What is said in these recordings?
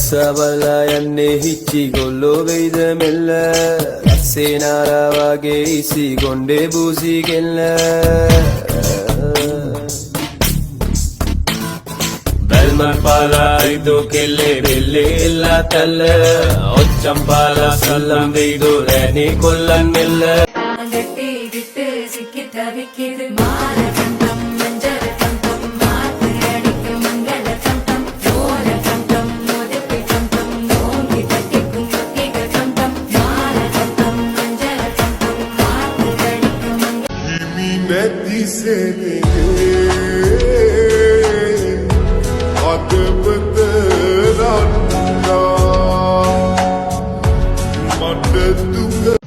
රස්සවලා යන්නේ හිච්චි ගොල්ලෝ වෙයිද මෙල්ල රස්සේ නාරා වගේ ඉසි ගොණ්ඩේ බූසි කෙල්ල බල්මන් පාලා ඉදෝ කෙල්ලේ බෙල්ලේ එල්ලා තල්ල ඔච්චම් පාලා සල්ලම් වෙයිදෝ රැනේ කොල්ලන් මෙල්ල ගට්ටි විට සික්කිත විකිද මාර කන්තම් මංජර කන්තම් මාත් රැඩික මංගල කන්තම් ඕර කන්තම් මොදෙපි කන්තම් නෝංගි තටි කුම්මකිග කන්තම් මාර කන්තම් මංජර කන්තම් මාත් රැඩික මංගල හිමි නැති සෙනේ අදපත රන්නා මට දුක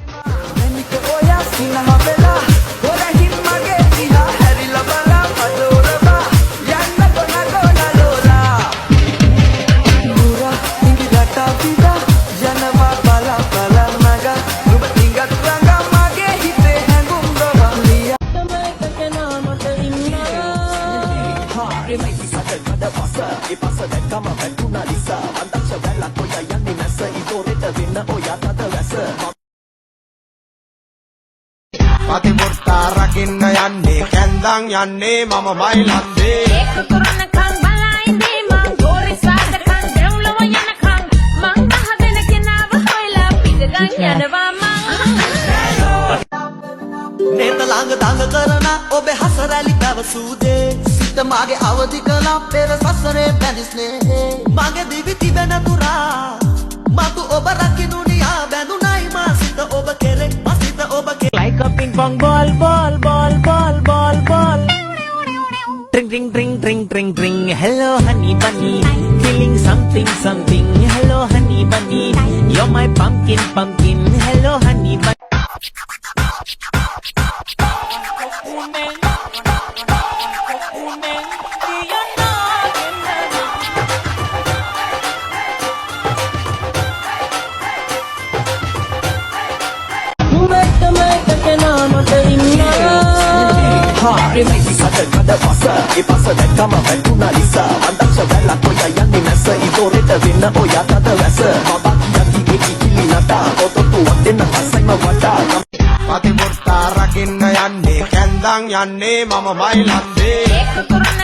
පතිමුත්තා රකින්න යන්නේ කැන්දන් යන්නේ මම මයිලන්දේ ඒක කරනකන් බලා ඉඳේ මං ගෝරිසාදකන් දෙව්ලොව යනකන් මං අහගෙන කෙනාව හොයලා පිටගන් යනවා මං නේත ළඟ දඟ කරන ඔබේ හසරැලි පැවසූදේ සිත මාගේ අවදි කළා පෙර සසරේ බැඳිස්නේ මගේ දිවි තිබෙන තුරා මතු ඔබ රකින්නු නියා බැඳුනයි මා සිත ඔබ කෙරේ මසිත ඔබ like a ping pong ball, ball, ball, ball, ball, ball. Ring, ring, ring, ring, ring, ring. Hello, honey bunny. Feeling something, something. Hello, honey bunny. You're my pumpkin, pumpkin. Hello, honey bunny. Remake satu kada pasa, ipasa dan kama bentuna lisa. Mandak sebelak koya yang dinasa, itu reta vina oya tada rasa. Mabak yang tinggi kili nata, otot tuak dena asai mawada. පතිමුත්තා රකින්න යන්නේ කැන්දන් යන්නේ මම මයිලන්දේ ඒක කරන